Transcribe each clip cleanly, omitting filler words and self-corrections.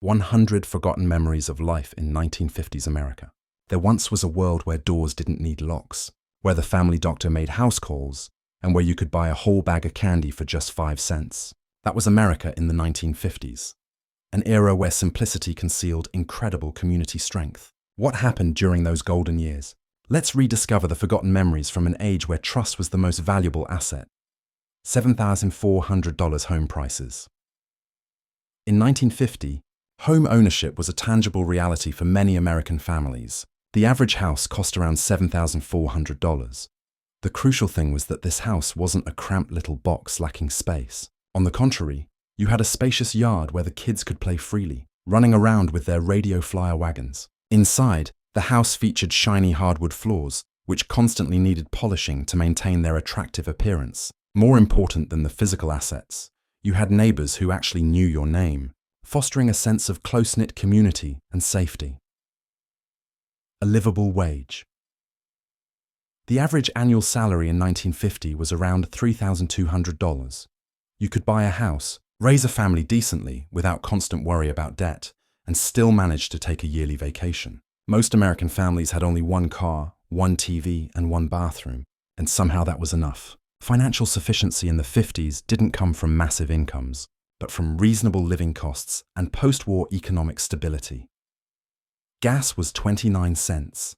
100 Forgotten Memories of Life in 1950s America. There once was a world where doors didn't need locks, where the family doctor made house calls, and where you could buy a whole bag of candy for just 5 cents. That was America in the 1950s, an era where simplicity concealed incredible community strength. What happened during those golden years? Let's rediscover the forgotten memories from an age where trust was the most valuable asset. $7,400 home prices. In 1950, home ownership was a tangible reality for many American families. The average house cost around $7,400. The crucial thing was that this house wasn't a cramped little box lacking space. On the contrary, you had a spacious yard where the kids could play freely, running around with their radio flyer wagons. Inside, the house featured shiny hardwood floors, which constantly needed polishing to maintain their attractive appearance. More important than the physical assets, you had neighbors who actually knew your name, fostering a sense of close-knit community and safety. A livable wage. The average annual salary in 1950 was around $3,200. You could buy a house, raise a family decently without constant worry about debt, and still manage to take a yearly vacation. Most American families had only one car, one TV, and one bathroom, and somehow that was enough. Financial sufficiency in the 50s didn't come from massive incomes, but from reasonable living costs and post-war economic stability. Gas was 29 cents.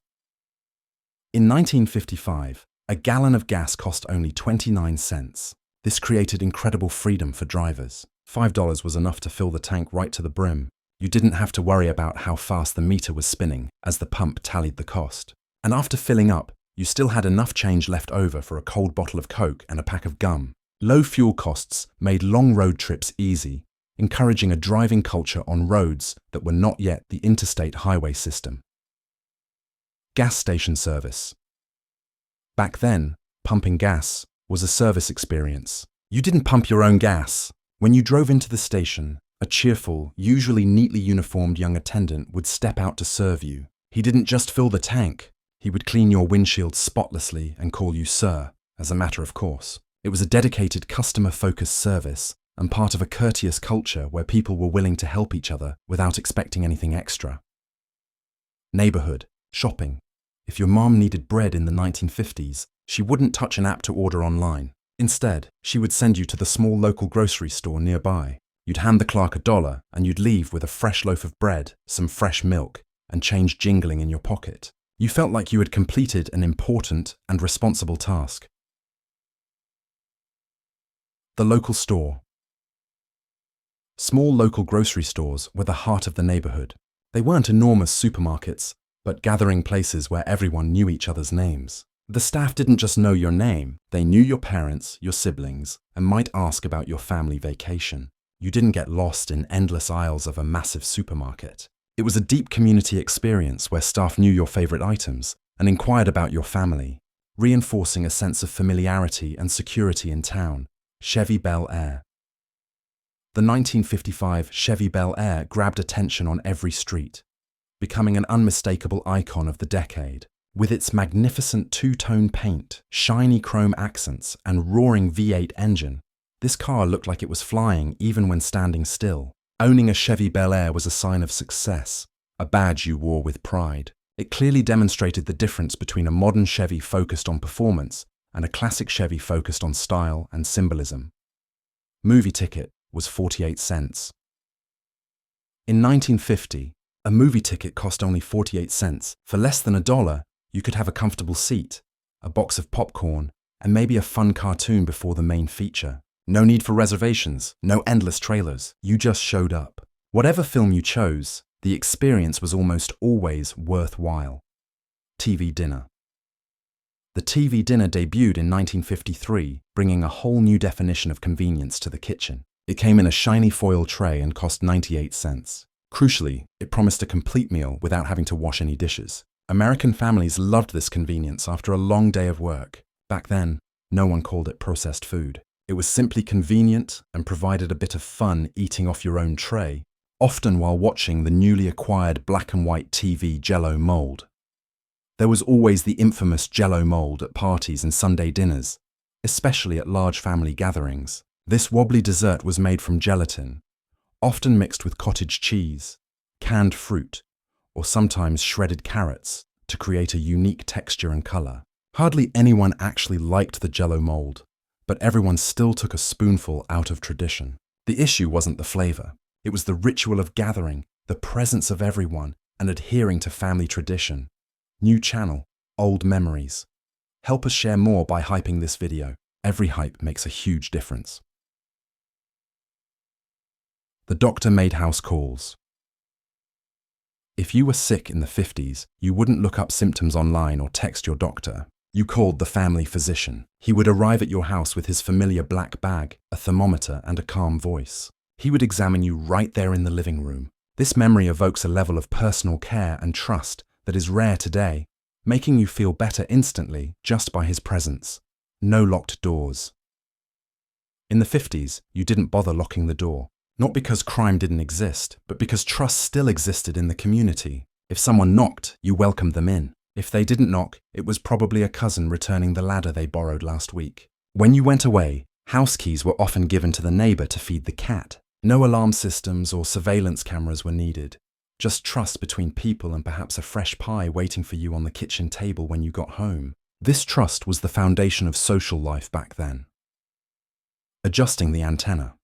In 1955, a gallon of gas cost only 29 cents. This created incredible freedom for drivers. $5 was enough to fill the tank right to the brim. You didn't have to worry about how fast the meter was spinning as the pump tallied the cost. And after filling up, you still had enough change left over for a cold bottle of Coke and a pack of gum. Low fuel costs made long road trips easy, encouraging a driving culture on roads that were not yet the interstate highway system. Gas station service. Back then, pumping gas was a service experience. You didn't pump your own gas. When you drove into the station, a cheerful, usually neatly uniformed young attendant would step out to serve you. He didn't just fill the tank. He would clean your windshield spotlessly and call you sir, as a matter of course. It was a dedicated customer-focused service and part of a courteous culture where people were willing to help each other without expecting anything extra. Neighborhood, shopping. If your mom needed bread in the 1950s, she wouldn't touch an app to order online. Instead, she would send you to the small local grocery store nearby. You'd hand the clerk $1 and you'd leave with a fresh loaf of bread, some fresh milk, and change jingling in your pocket. You felt like you had completed an important and responsible task. The local store. Small local grocery stores were the heart of the neighborhood. They weren't enormous supermarkets, but gathering places where everyone knew each other's names. The staff didn't just know your name, they knew your parents, your siblings, and might ask about your family vacation. You didn't get lost in endless aisles of a massive supermarket. It was a deep community experience where staff knew your favorite items and inquired about your family, reinforcing a sense of familiarity and security in town. Chevy Bel Air. The 1955 Chevy Bel Air grabbed attention on every street, becoming an unmistakable icon of the decade. With its magnificent two-tone paint, shiny chrome accents, and roaring V8 engine, this car looked like it was flying even when standing still. Owning a Chevy Bel Air was a sign of success, a badge you wore with pride. It clearly demonstrated the difference between a modern Chevy focused on performance and a classic Chevy focused on style and symbolism. Movie ticket was 48 cents. In 1950, a movie ticket cost only 48 cents. For less than $1, you could have a comfortable seat, a box of popcorn, and maybe a fun cartoon before the main feature. No need for reservations, no endless trailers. You just showed up. Whatever film you chose, the experience was almost always worthwhile. TV dinner. The TV dinner debuted in 1953, bringing a whole new definition of convenience to the kitchen. It came in a shiny foil tray and cost 98 cents. Crucially, it promised a complete meal without having to wash any dishes. American families loved this convenience after a long day of work. Back then, no one called it processed food. It was simply convenient and provided a bit of fun eating off your own tray, often while watching the newly acquired black and white TV Jell-O mold. There was always the infamous Jell-O mold at parties and Sunday dinners, especially at large family gatherings. This wobbly dessert was made from gelatin, often mixed with cottage cheese, canned fruit, or sometimes shredded carrots to create a unique texture and color. Hardly anyone actually liked the Jell-O mold, but everyone still took a spoonful out of tradition. The issue wasn't the flavor. It was the ritual of gathering, the presence of everyone, and adhering to family tradition. New channel, old memories. Help us share more by hyping this video. Every hype makes a huge difference. The doctor made house calls. If you were sick in the 50s, you wouldn't look up symptoms online or text your doctor. You called the family physician. He would arrive at your house with his familiar black bag, a thermometer, and a calm voice. He would examine you right there in the living room. This memory evokes a level of personal care and trust that is rare today, making you feel better instantly just by his presence. No locked doors. In the 50s, you didn't bother locking the door. Not because crime didn't exist, but because trust still existed in the community. If someone knocked, you welcomed them in. If they didn't knock, it was probably a cousin returning the ladder they borrowed last week. When you went away, house keys were often given to the neighbor to feed the cat. No alarm systems or surveillance cameras were needed. Just trust between people and perhaps a fresh pie waiting for you on the kitchen table when you got home. This trust was the foundation of social life back then. Adjusting the antenna.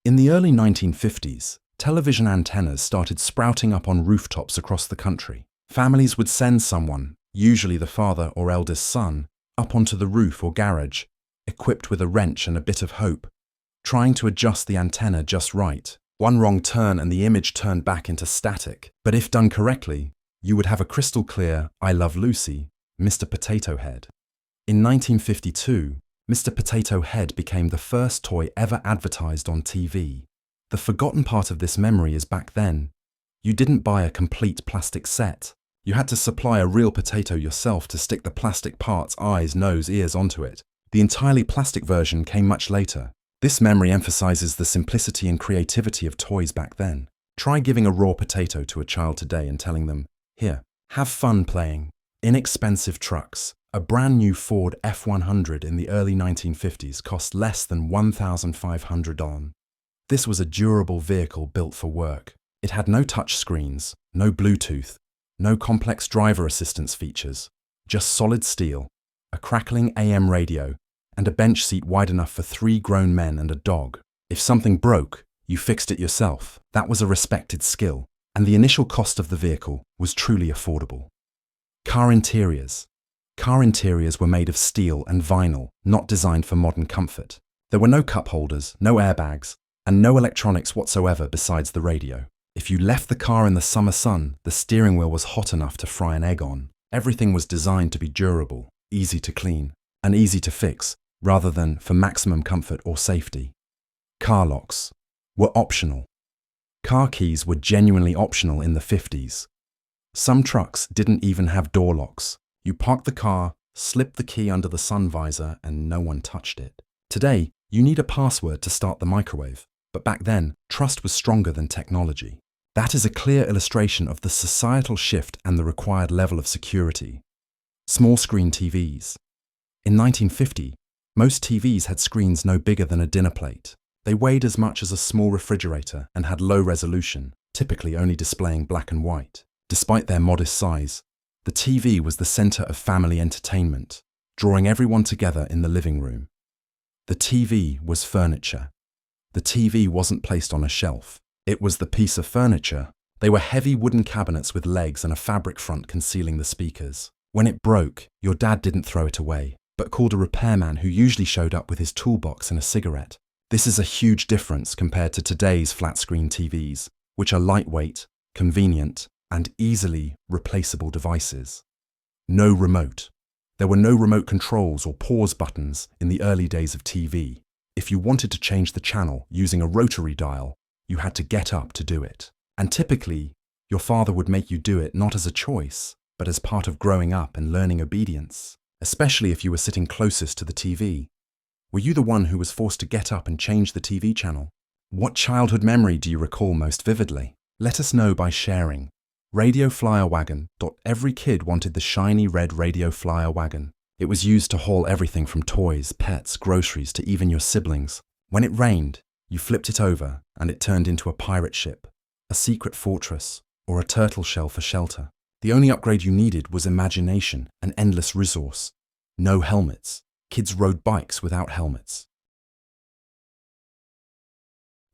In the early 1950s, television antennas started sprouting up on rooftops across the country. Families would send someone, usually the father or eldest son, up onto the roof or garage, equipped with a wrench and a bit of hope, trying to adjust the antenna just right. One wrong turn and the image turned back into static. But if done correctly, you would have a crystal clear "I Love Lucy" Mr. Potato Head. In 1952, Mr. Potato Head became the first toy ever advertised on TV. The forgotten part of this memory is back then, you didn't buy a complete plastic set. You had to supply a real potato yourself to stick the plastic parts, eyes, nose, ears onto it. The entirely plastic version came much later. This memory emphasizes the simplicity and creativity of toys back then. Try giving a raw potato to a child today and telling them, "Here, have fun playing." Inexpensive trucks. A brand new Ford F-100 in the early 1950s cost less than $1,500. This was a durable vehicle built for work. It had no touch screens, no Bluetooth, no complex driver assistance features, just solid steel, a crackling AM radio, and a bench seat wide enough for 3 grown men and a dog. If something broke, you fixed it yourself. That was a respected skill, and the initial cost of the vehicle was truly affordable. Car interiors. Car interiors were made of steel and vinyl, not designed for modern comfort. There were no cup holders, no airbags, and no electronics whatsoever besides the radio. If you left the car in the summer sun, the steering wheel was hot enough to fry an egg on. Everything was designed to be durable, easy to clean, and easy to fix, rather than for maximum comfort or safety. Car locks were optional. Car keys were genuinely optional in the 50s. Some trucks didn't even have door locks. You parked the car, slipped the key under the sun visor, and no one touched it. Today, you need a password to start the microwave, but back then, trust was stronger than technology. That is a clear illustration of the societal shift and the required level of security. Small screen TVs. In 1950, most TVs had screens no bigger than a dinner plate. They weighed as much as a small refrigerator and had low resolution, typically only displaying black and white. Despite their modest size, the TV was the center of family entertainment, drawing everyone together in the living room. The TV was furniture. The TV wasn't placed on a shelf. It was the piece of furniture. They were heavy wooden cabinets with legs and a fabric front concealing the speakers. When it broke, your dad didn't throw it away, but called a repairman who usually showed up with his toolbox and a cigarette. This is a huge difference compared to today's flat-screen TVs, which are lightweight, convenient, and easily replaceable devices. No remote. There were no remote controls or pause buttons in the early days of TV. If you wanted to change the channel using a rotary dial, you had to get up to do it. And typically, your father would make you do it not as a choice, but as part of growing up and learning obedience, especially if you were sitting closest to the TV. Were you the one who was forced to get up and change the TV channel? What childhood memory do you recall most vividly? Let us know by sharing. Radio Flyer Wagon. Every kid wanted the shiny red Radio Flyer Wagon. It was used to haul everything from toys, pets, groceries to even your siblings. When it rained, You flipped it over and it turned into a pirate ship, a secret fortress, or a turtle shell for shelter. The only upgrade you needed was imagination and endless resource. No helmets. Kids rode bikes without helmets.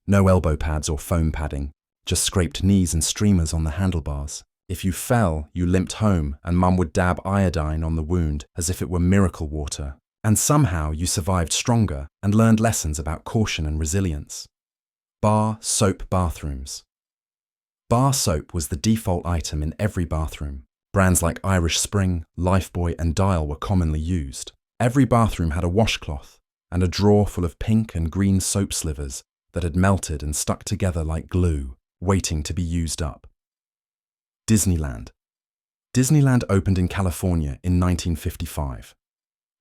No elbow pads or foam padding, just scraped knees and streamers on the handlebars. If you fell, you limped home and Mum would dab iodine on the wound as if it were miracle water. And somehow you survived stronger and learned lessons about caution and resilience. Bar soap bathrooms. Bar soap was the default item in every bathroom. Brands like Irish Spring, Lifebuoy and Dial were commonly used. Every bathroom had a washcloth and a drawer full of pink and green soap slivers that had melted and stuck together like glue, waiting to be used up. Disneyland. Disneyland opened in California in 1955.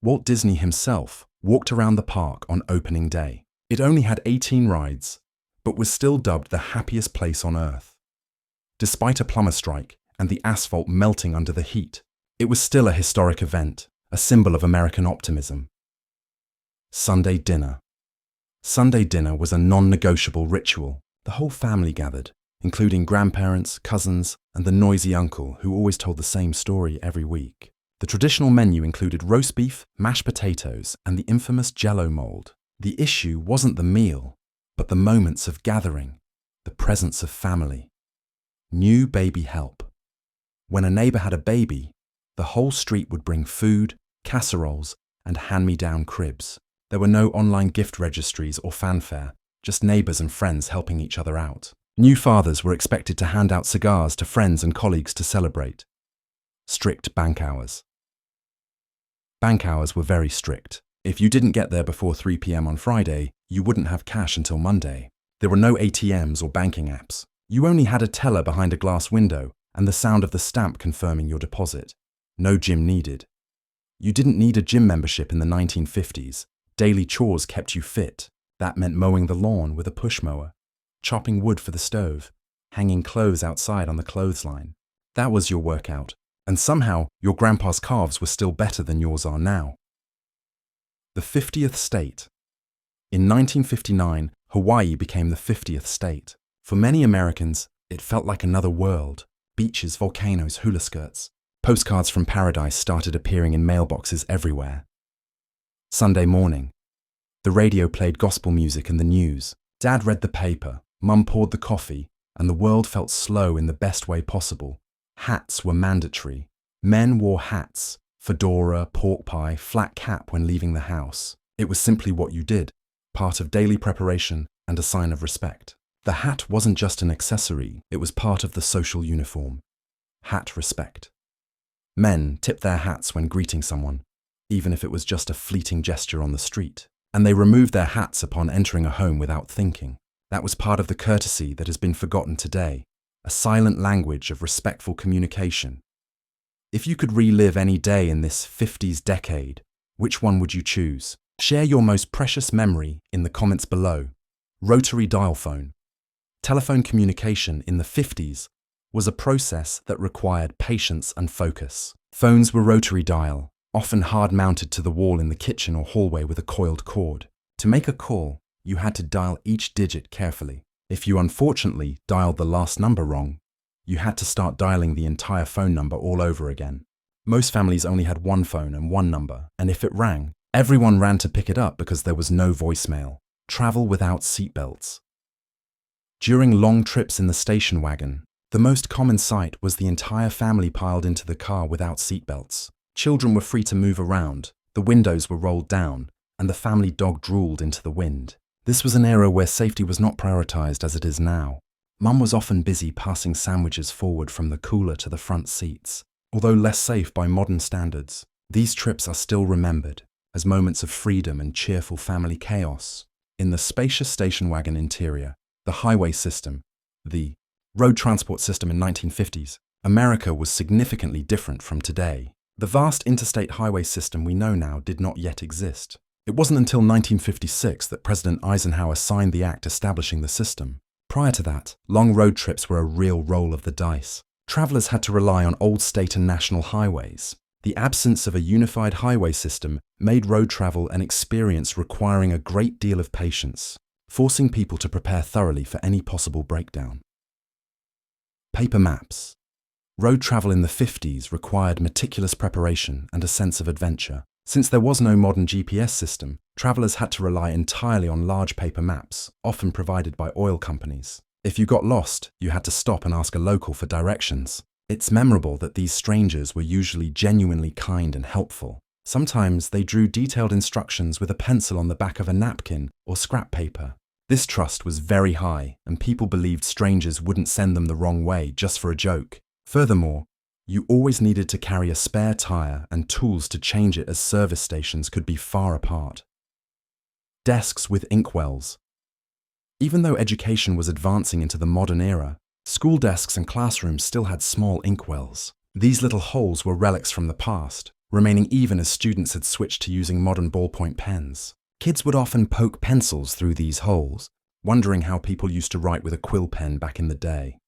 Walt Disney himself walked around the park on opening day. It only had 18 rides, but was still dubbed the happiest place on earth. Despite a plumber strike and the asphalt melting under the heat, it was still a historic event, a symbol of American optimism. Sunday dinner. Sunday dinner was a non-negotiable ritual. The whole family gathered, including grandparents, cousins, and the noisy uncle who always told the same story every week. The traditional menu included roast beef, mashed potatoes, and the infamous Jell-O mold. The issue wasn't the meal, but the moments of gathering, the presence of family. New baby help. When a neighbor had a baby, the whole street would bring food, casseroles, and hand-me-down cribs. There were no online gift registries or fanfare, just neighbors and friends helping each other out. New fathers were expected to hand out cigars to friends and colleagues to celebrate. Strict bank hours. Bank hours were very strict. If you didn't get there before 3 p.m. on Friday, you wouldn't have cash until Monday. There were no ATMs or banking apps. You only had a teller behind a glass window and the sound of the stamp confirming your deposit. No gym needed. You didn't need a gym membership in the 1950s. Daily chores kept you fit. That meant mowing the lawn with a push mower, chopping wood for the stove, hanging clothes outside on the clothesline. That was your workout. And somehow, your grandpa's calves were still better than yours are now. The 50th state. In 1959, Hawaii became the 50th state. For many Americans, it felt like another world. Beaches, volcanoes, hula skirts. Postcards from paradise started appearing in mailboxes everywhere. Sunday morning. The radio played gospel music and the news. Dad read the paper, Mum poured the coffee, and the world felt slow in the best way possible. Hats were mandatory. Men wore hats, fedora, pork pie, flat cap when leaving the house. It was simply what you did, part of daily preparation and a sign of respect. The hat wasn't just an accessory, it was part of the social uniform. Hat respect. Men tipped their hats when greeting someone, even if it was just a fleeting gesture on the street, and they removed their hats upon entering a home without thinking. That was part of the courtesy that has been forgotten today, a silent language of respectful communication. If you could relive any day in this 50s decade, which one would you choose? Share your most precious memory in the comments below. Rotary dial phone. Telephone communication in the 50s was a process that required patience and focus. Phones were rotary dial, often hard-mounted to the wall in the kitchen or hallway with a coiled cord. To make a call, you had to dial each digit carefully. If you unfortunately dialed the last number wrong, you had to start dialing the entire phone number all over again. Most families only had one phone and one number, and if it rang, everyone ran to pick it up because there was no voicemail. Travel without seatbelts. During long trips in the station wagon, the most common sight was the entire family piled into the car without seatbelts. Children were free to move around, the windows were rolled down, and the family dog drooled into the wind. This was an era where safety was not prioritized as it is now. Mum was often busy passing sandwiches forward from the cooler to the front seats. Although less safe by modern standards, these trips are still remembered as moments of freedom and cheerful family chaos. In the spacious station wagon interior, the highway system, the road transport system in 1950s, America was significantly different from today. The vast interstate highway system we know now did not yet exist. It wasn't until 1956 that President Eisenhower signed the act establishing the system. Prior to that, long road trips were a real roll of the dice. Travelers had to rely on old state and national highways. The absence of a unified highway system made road travel an experience requiring a great deal of patience. forcing people to prepare thoroughly for any possible breakdown. Paper maps. Road travel in the 50s required meticulous preparation and a sense of adventure. Since there was no modern GPS system, travelers had to rely entirely on large paper maps, often provided by oil companies. If you got lost, you had to stop and ask a local for directions. It's memorable that these strangers were usually genuinely kind and helpful. Sometimes they drew detailed instructions with a pencil on the back of a napkin or scrap paper. This trust was very high, and people believed strangers wouldn't send them the wrong way just for a joke. Furthermore, you always needed to carry a spare tire and tools to change it, as service stations could be far apart. Desks with inkwells. Even though education was advancing into the modern era, school desks and classrooms still had small inkwells. These little holes were relics from the past, remaining even as students had switched to using modern ballpoint pens. Kids would often poke pencils through these holes, wondering how people used to write with a quill pen back in the day.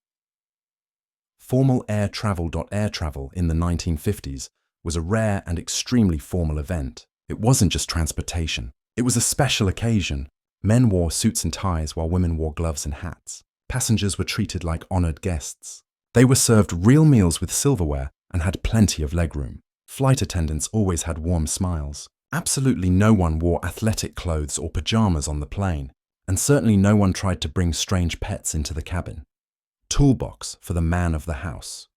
Formal air travel. Air travel in the 1950s was a rare and extremely formal event. It wasn't just transportation. It was a special occasion. Men wore suits and ties while women wore gloves and hats. Passengers were treated like honored guests. They were served real meals with silverware and had plenty of legroom. Flight attendants always had warm smiles. Absolutely no one wore athletic clothes or pajamas on the plane, and certainly no one tried to bring strange pets into the cabin. Toolbox for the man of the house.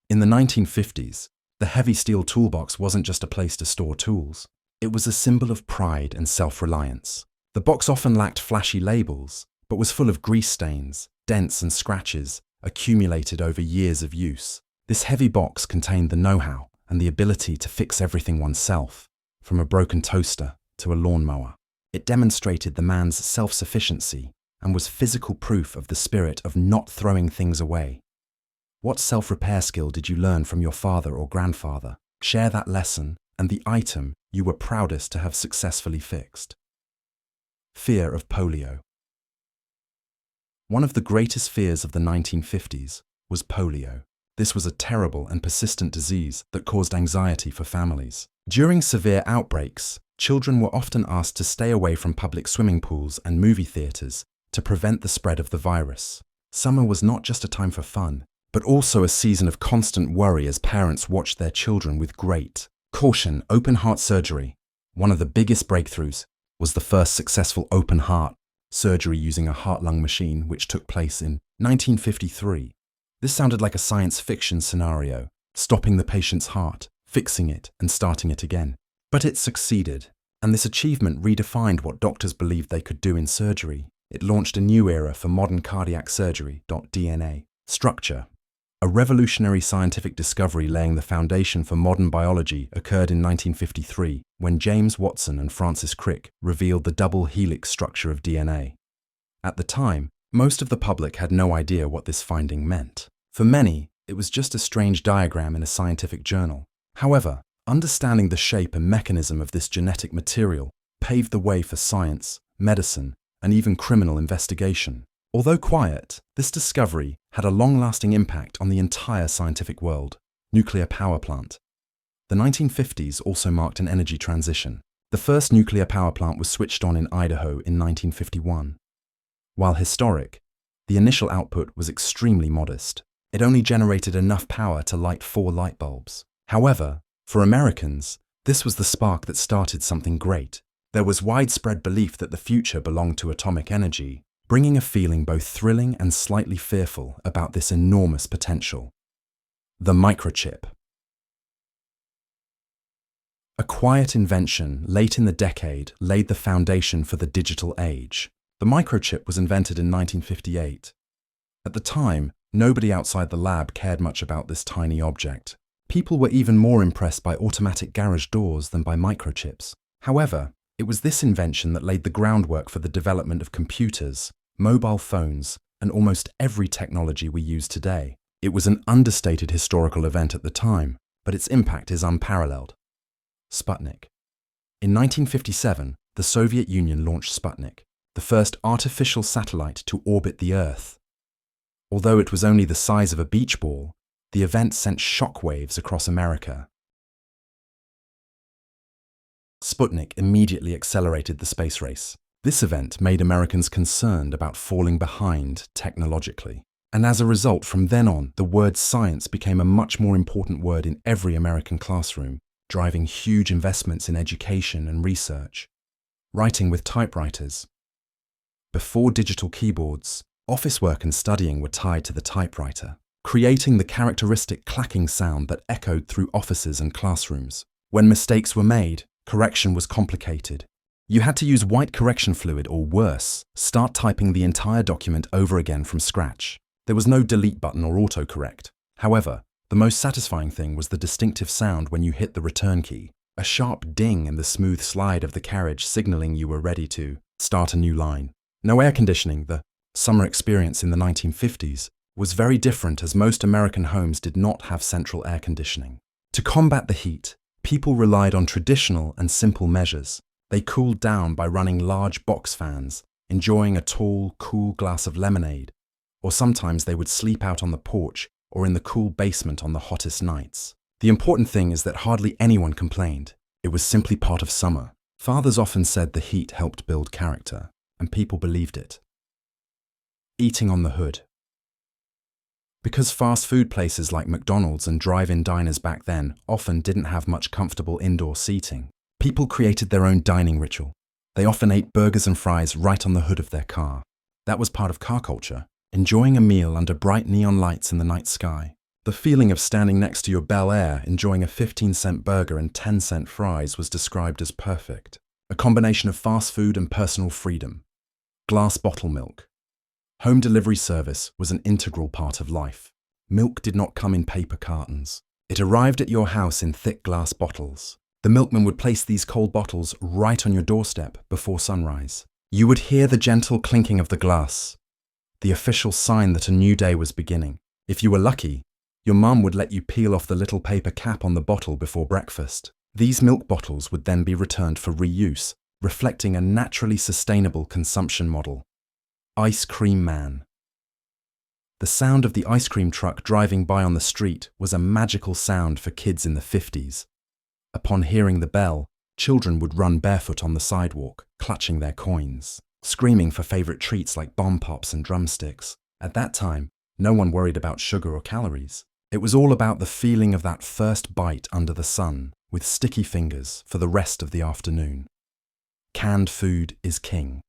In the 1950s, the heavy steel toolbox wasn't just a place to store tools. It was a symbol of pride and self-reliance. The box often lacked flashy labels, but was full of grease stains, dents and scratches accumulated over years of use. This heavy box contained the know-how and the ability to fix everything oneself, from a broken toaster to a lawnmower. It demonstrated the man's self-sufficiency and was physical proof of the spirit of not throwing things away. What self-repair skill did you learn from your father or grandfather? Share that lesson and the item you were proudest to have successfully fixed. Fear of polio. One of the greatest fears of the 1950s was polio. This was a terrible and persistent disease that caused anxiety for families. During severe outbreaks, children were often asked to stay away from public swimming pools and movie theaters to prevent the spread of the virus. Summer was not just a time for fun, but also a season of constant worry as parents watched their children with great caution. Open heart surgery. One of the biggest breakthroughs was the first successful open heart surgery using a heart-lung machine, which took place in 1953. This sounded like a science fiction scenario, stopping the patient's heart, fixing it, and starting it again. But it succeeded, and this achievement redefined what doctors believed they could do in surgery. It launched a new era for modern cardiac surgery. DNA. Structure. A revolutionary scientific discovery laying the foundation for modern biology occurred in 1953 when James Watson and Francis Crick revealed the double helix structure of DNA. At the time, most of the public had no idea what this finding meant. For many, it was just a strange diagram in a scientific journal. However, understanding the shape and mechanism of this genetic material paved the way for science, medicine, and even criminal investigation. Although quiet, this discovery had a long-lasting impact on the entire scientific world. Nuclear power plant. The 1950s also marked an energy transition. The first nuclear power plant was switched on in Idaho in 1951. While historic, the initial output was extremely modest. It only generated enough power to light 4 light bulbs. However, for Americans, this was the spark that started something great. There was widespread belief that the future belonged to atomic energy, bringing a feeling both thrilling and slightly fearful about this enormous potential. The microchip. A quiet invention late in the decade laid the foundation for the digital age. The microchip was invented in 1958. At the time, nobody outside the lab cared much about this tiny object. People were even more impressed by automatic garage doors than by microchips. However, it was this invention that laid the groundwork for the development of computers, mobile phones, and almost every technology we use today. It was an understated historical event at the time, but its impact is unparalleled. Sputnik. In 1957, the Soviet Union launched Sputnik, the first artificial satellite to orbit the Earth. Although it was only the size of a beach ball, the event sent shockwaves across America. Sputnik immediately accelerated the space race. This event made Americans concerned about falling behind technologically. And as a result, from then on, the word science became a much more important word in every American classroom, driving huge investments in education and research. Writing with typewriters. Before digital keyboards, office work and studying were tied to the typewriter, creating the characteristic clacking sound that echoed through offices and classrooms. When mistakes were made, correction was complicated. You had to use white correction fluid or worse, start typing the entire document over again from scratch. There was no delete button or autocorrect. However, the most satisfying thing was the distinctive sound when you hit the return key, a sharp ding and the smooth slide of the carriage signaling you were ready to start a new line. No air conditioning, the summer experience in the 1950s, was very different as most American homes did not have central air conditioning. To combat the heat, people relied on traditional and simple measures. They cooled down by running large box fans, enjoying a tall, cool glass of lemonade, or sometimes they would sleep out on the porch or in the cool basement on the hottest nights. The important thing is that hardly anyone complained. It was simply part of summer. Fathers often said the heat helped build character, and people believed it. Eating on the hood. Because fast food places like McDonald's and drive-in diners back then often didn't have much comfortable indoor seating, people created their own dining ritual. They often ate burgers and fries right on the hood of their car. That was part of car culture, enjoying a meal under bright neon lights in the night sky. The feeling of standing next to your Bel Air enjoying a 15-cent burger and 10-cent fries was described as perfect. A combination of fast food and personal freedom. Glass bottle milk. Home delivery service was an integral part of life. Milk did not come in paper cartons. It arrived at your house in thick glass bottles. The milkman would place these cold bottles right on your doorstep before sunrise. You would hear the gentle clinking of the glass, the official sign that a new day was beginning. If you were lucky, your mum would let you peel off the little paper cap on the bottle before breakfast. These milk bottles would then be returned for reuse, reflecting a naturally sustainable consumption model. Ice Cream Man. The sound of the ice cream truck driving by on the street was a magical sound for kids in the 50s. Upon hearing the bell, children would run barefoot on the sidewalk, clutching their coins, screaming for favorite treats like bomb pops and drumsticks. At that time, no one worried about sugar or calories. It was all about the feeling of that first bite under the sun, with sticky fingers for the rest of the afternoon. Canned food is king.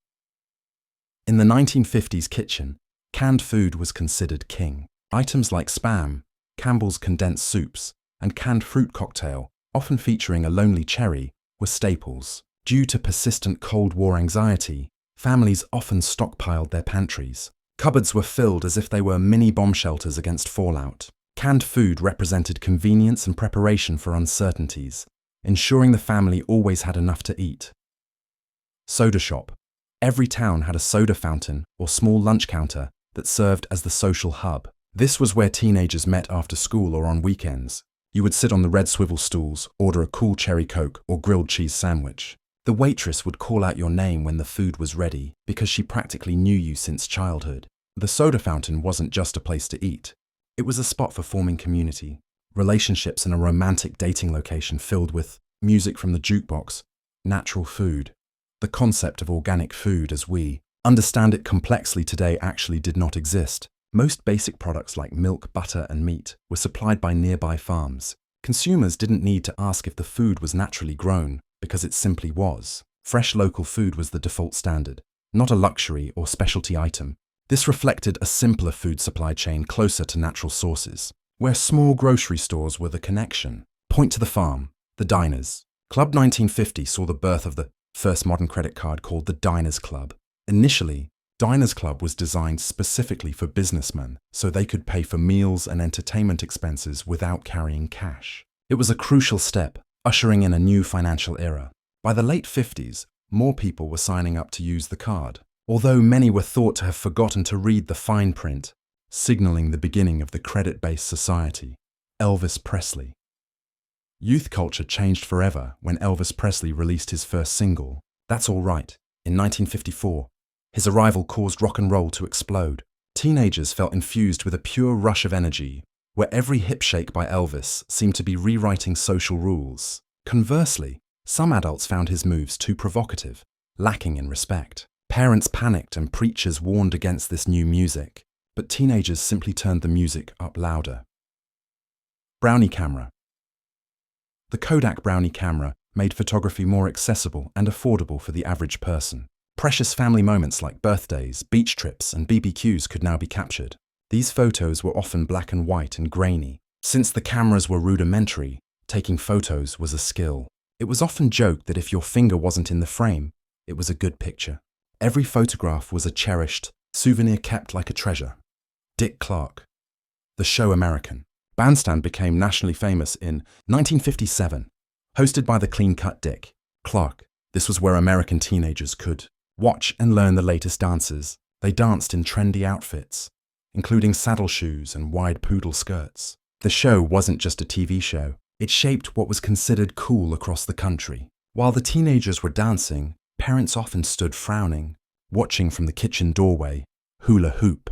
In the 1950s kitchen, canned food was considered king. Items like Spam, Campbell's condensed soups, and canned fruit cocktail, often featuring a lonely cherry, were staples. Due to persistent Cold War anxiety, families often stockpiled their pantries. Cupboards were filled as if they were mini bomb shelters against fallout. Canned food represented convenience and preparation for uncertainties, ensuring the family always had enough to eat. Soda shop. Every town had a soda fountain or small lunch counter that served as the social hub. This was where teenagers met after school or on weekends. You would sit on the red swivel stools, order a cool cherry Coke or grilled cheese sandwich. The waitress would call out your name when the food was ready because she practically knew you since childhood. The soda fountain wasn't just a place to eat. It was a spot for forming community, relationships, and a romantic dating location filled with music from the jukebox, natural food. The concept of organic food as we understand it complexly today actually did not exist. Most basic products like milk, butter, and meat were supplied by nearby farms. Consumers didn't need to ask if the food was naturally grown, because it simply was. Fresh local food was the default standard, not a luxury or specialty item. This reflected a simpler food supply chain closer to natural sources, where small grocery stores were the connection. Point to the farm, the diners. Club 1950 saw the birth of the first modern credit card called the Diners Club. Initially, Diners Club was designed specifically for businessmen, so they could pay for meals and entertainment expenses without carrying cash. It was a crucial step, ushering in a new financial era. By the late 50s, more people were signing up to use the card, although many were thought to have forgotten to read the fine print, signaling the beginning of the credit-based society. Elvis Presley. Youth culture changed forever when Elvis Presley released his first single, That's All Right, in 1954. His arrival caused rock and roll to explode. Teenagers felt infused with a pure rush of energy, where every hip shake by Elvis seemed to be rewriting social rules. Conversely, some adults found his moves too provocative, lacking in respect. Parents panicked and preachers warned against this new music, but teenagers simply turned the music up louder. Brownie camera. The Kodak Brownie camera made photography more accessible and affordable for the average person. Precious family moments like birthdays, beach trips, and BBQs could now be captured. These photos were often black and white and grainy. Since the cameras were rudimentary, taking photos was a skill. It was often joked that if your finger wasn't in the frame, it was a good picture. Every photograph was a cherished souvenir kept like a treasure. Dick Clark. The show American. Bandstand became nationally famous in 1957. Hosted by the clean-cut Dick Clark, this was where American teenagers could watch and learn the latest dances. They danced in trendy outfits, including saddle shoes and wide poodle skirts. The show wasn't just a TV show. It shaped what was considered cool across the country. While the teenagers were dancing, parents often stood frowning, watching from the kitchen doorway. Hula hoop.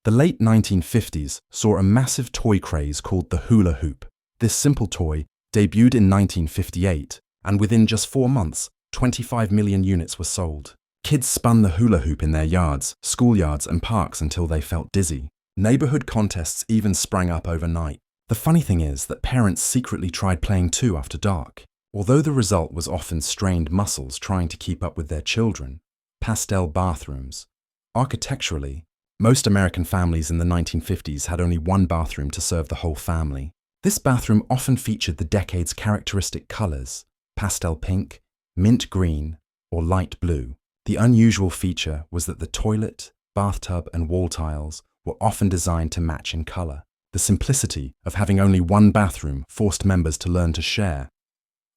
The late 1950s saw a massive toy craze called the hula hoop. This simple toy debuted in 1958, and within just 4 months, 25 million units were sold. Kids spun the hula hoop in their yards, schoolyards, and parks until they felt dizzy. Neighborhood contests even sprang up overnight. The funny thing is that parents secretly tried playing too after dark. Although the result was often strained muscles trying to keep up with their children. Pastel bathrooms. Architecturally, most American families in the 1950s had only one bathroom to serve the whole family. This bathroom often featured the decade's characteristic colors: pastel pink, mint green, or light blue. The unusual feature was that the toilet, bathtub, and wall tiles were often designed to match in color. The simplicity of having only one bathroom forced members to learn to share,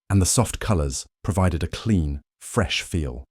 and the soft colors provided a clean, fresh feel.